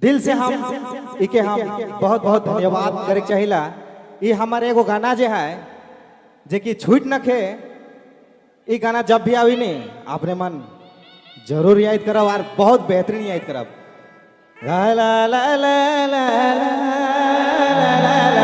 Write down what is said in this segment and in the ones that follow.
दिल से हम इके हम बहुत बहुत धन्यवाद करे चाहिला। ये हमारे एगो गाना जे है जे कि छूट न खे, ये गाना जब भी आवी नहीं आपने मन जरूर याद करब और बहुत बेहतरीन याद करब। ला ला ला ला ला ला ला ला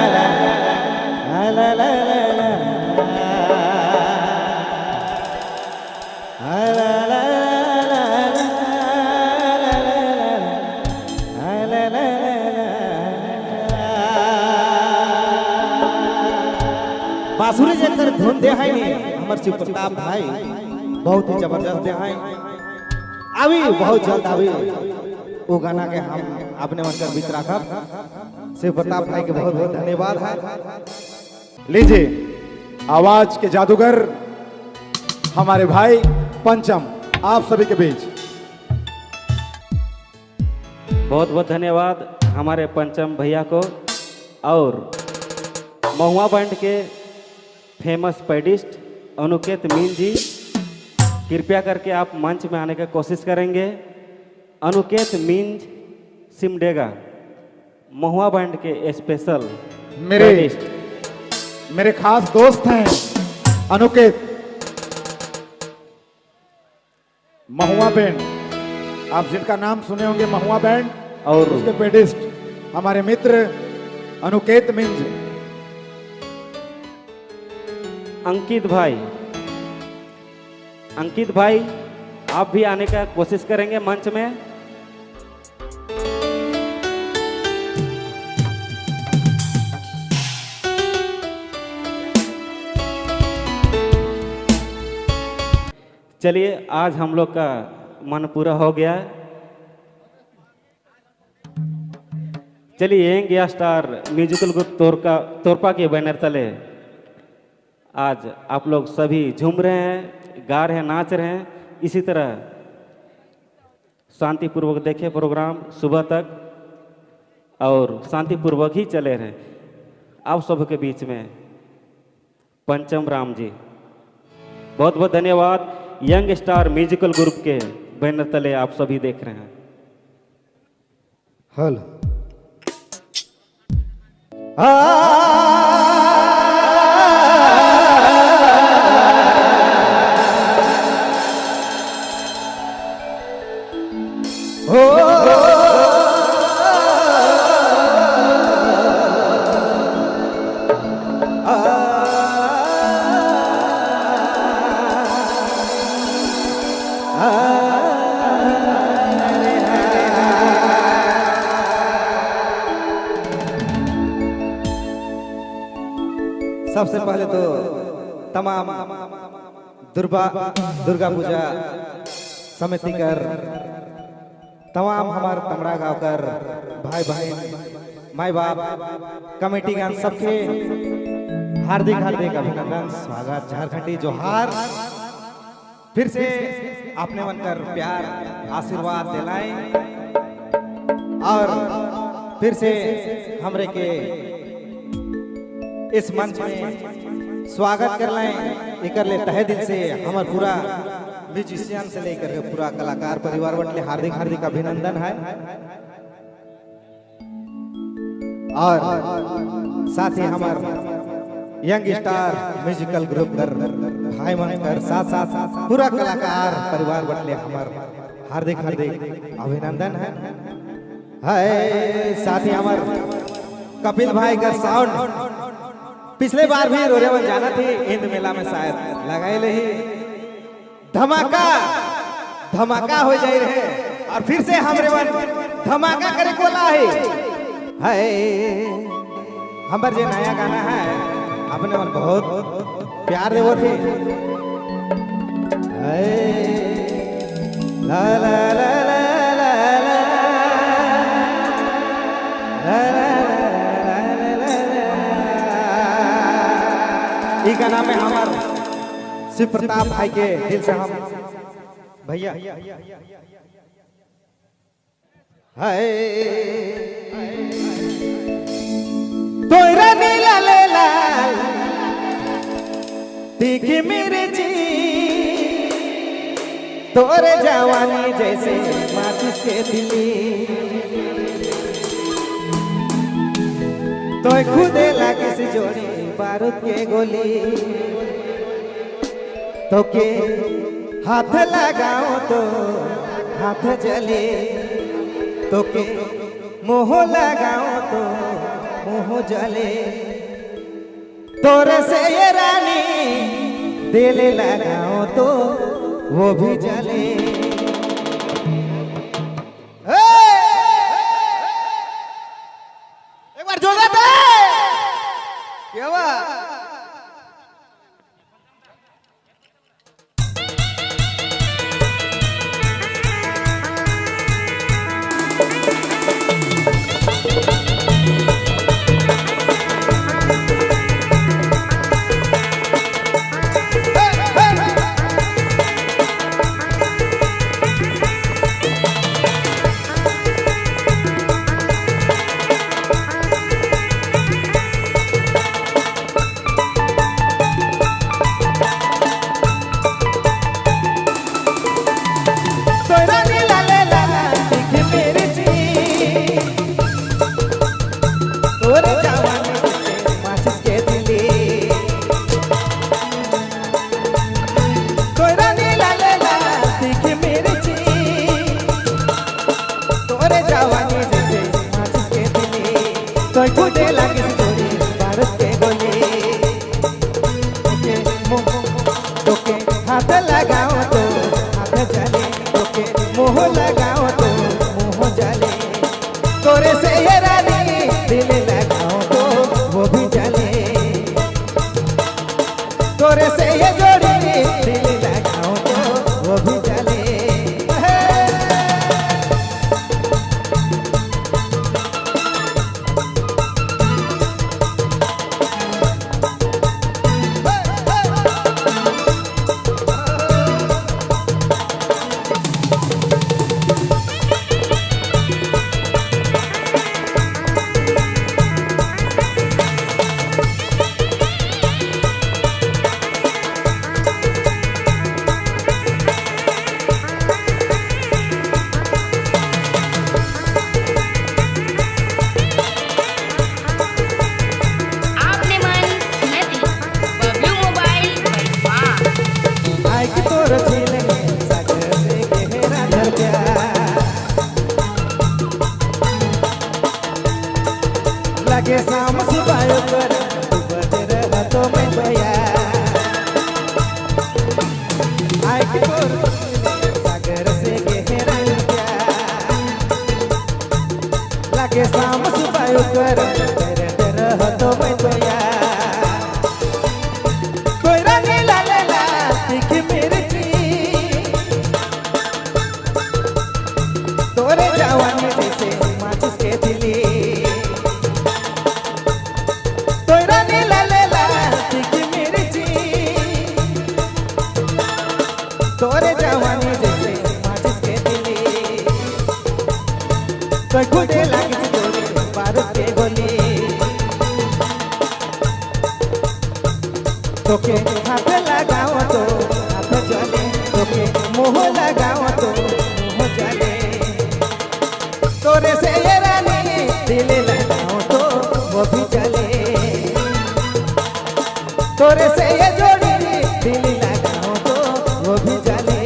बांसुरी जेकर धुन दे है नहीं हमर शिव प्रताप भाई बहुत ही जबरदस्त दे है। अभी बहुत जल्द अभी वो गाना के हम अपने मन कर बीच रखब। शिव प्रताप भाई के बहुत बहुत धन्यवाद है। लीजिए आवाज के जादूगर हमारे भाई पंचम आप सभी के बीच। बहुत बहुत धन्यवाद हमारे पंचम भैया को और महुआ बैंड के फेमस पैडिस्ट अनुकेत मीन जी, कृपया करके आप मंच में आने का कोशिश करेंगे। अनुकेत मीन सिमडेगा महुआ बैंड के स्पेशल मेरे खास दोस्त हैं अनुकेत महुआ बैंड, आप जिनका नाम सुने होंगे महुआ बैंड और उसके पेडिस्ट हमारे मित्र अनुकेत मिंज। अंकित भाई आप भी आने का कोशिश करेंगे मंच में। चलिए आज हम लोग का मन पूरा हो गया। चलिए young star musical group Torpa के बैनर तले आज आप लोग सभी झूम रहे हैं, गा रहे हैं, नाच रहे हैं। इसी तरह शांतिपूर्वक देखे प्रोग्राम सुबह तक और शांतिपूर्वक ही चले रहे। आप सब के बीच में पंचम राम जी बहुत बहुत धन्यवाद। यंग स्टार म्यूजिकल ग्रुप के बैनर तले आप सभी देख रहे हैं। हल सबसे पहले तो तमाम दुर्गा पूजा समिति कर तमाम हमारे तमड़ा गाँव कर भाई बहन माई बाप कमेटी गान सबके हार्दिक हार्दिक अभिनंदन, स्वागत, झारखंडी जोहार। फिर से अपने मन कर प्यार आशीर्वाद दिलाएं और फिर से हमरे के इस मंच में स्वागत कर लें। कर ले तहे दिल से हमार पूरा म्यूजिशियन से लेकर के पूरा कलाकार परिवार बटले हार्दिक हार्दिक अभिनंदन है। और साथ ही हमार यंग स्टार म्यूजिकल ग्रुप कर भाई मन कर साथ साथ पूरा कलाकार परिवार बटले हमार हार्दिक हार्दिक अभिनंदन है। साथ ही हमार कपिल भाई का साउंड पिछले बार भी रोरेवन जाना थी इंद मेला में शायद लगाए ले ही धमाका हो जाए रहे और फिर से हमरे मन धमाका करे को लाए है। हमर जे नया गाना है अपने मन बहुत प्यार देवो थे। ला ला ला ला ला ला ई गाना में हमार शिव प्रताप भाई के दिल से हम भैया हाय तोरा नीला ले लाल दिखे मेरे जी तोरे जवानी जैसे माचिस के दिली तो खुदे लागे से जोड़ी बारूद के गोली तो के हाथ लगाओ तो हाथ जले तो के मोह लगाओ तो मोह जले तोरे से ये रानी दिल लगाओ तो वो भी जले एक बार जोड़ा था क्या हुआ तो खुदे लागे जोड़ी बारूद के गोली तोके हाथ लगाओ तो हाथ जले तोके मुंह लगाओ तो मुंह जले तोरे से ये रानी दिल लगाओ तो वो भी जले तोरे से ये जोड़ी दिल लगाओ तो वो भी जले लगे शाम सुबह पर बज रहा तो मैं भैया आए के तोर सागर से गहरा प्यार लगे शाम सुबह पर बज रहा तो मैं भैया कोई रंग ला ले ला दिख मेरे तोरे जवानी जैसे माचिस के दिली तोरे जवानी जैसे माचिस के दिली तो खुदे लागे जोड़ी बारूद के गोली तोके हाथ लगाओ तो हाथ जले तोके मुंह लगाओ तो मुंह जले तोरे से ये रानी दिल लगाओ तो वो भी जले तोरे से ये जोड़ी दिल लगाओ तो वो भी जले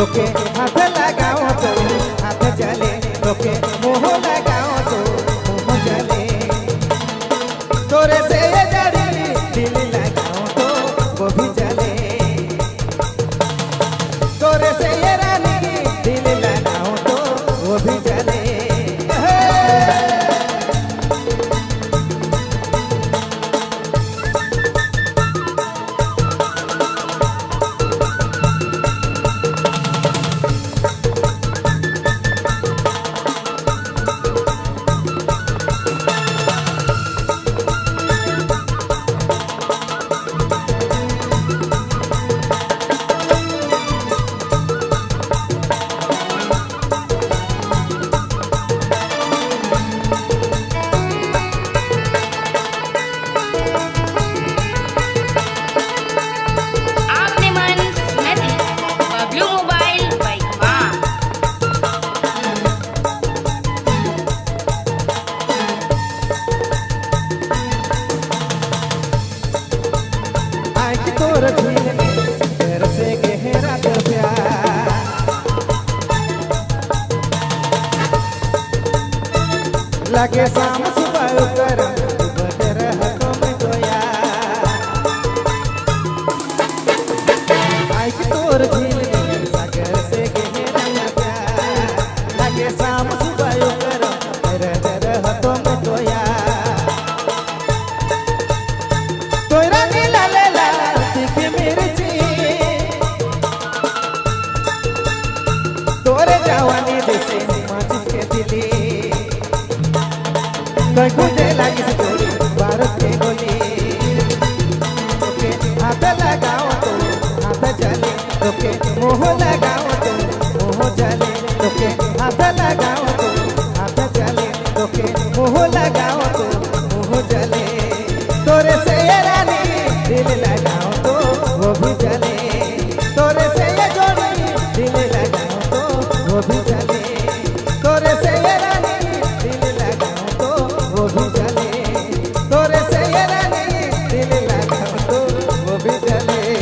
तोके हाथ लगाओ तो हाथ जले तोके मुंह लगाओ तो मुंह जले तोरे से ये जड़ी दिल लगाओ तो वो भी जले तोरे से ये रानी दिल लगाओ तो वो भी जले आपने मन सुनती बबलू मोबाइल बाइक आँख तोर झील में तेरे से गहरा तो प्यार लगे शाम सुबह कर बदर हाथों में गोया आँख तोर झील में सागर से गहरा तो प्यार लगे शाम सुबह कर बदर हाथों में गोया तोरा नीला लेला तीखी मिर्ची तोरे जवानी जैसे माचिस के दिली कहीं गुंजे लगी से गोली भारत के गोली तोके हाथ लगाओ तो हाथ जले तोके मुंह लगाओ तो मुंह जले तोके हाथ लगाओ तो हाथ जले तोके मुंह लगाओ तो मुंह जले तोरे से ये रानी दिल लगाओ तो वो भी जले तोरे से ये जोड़ी दिल लगाओ तो वो भी जले तोरे से ये रानी दिल लगाओ तो वो भी जले तोरे से ये रानी दिल लगाओ तो वो भी जले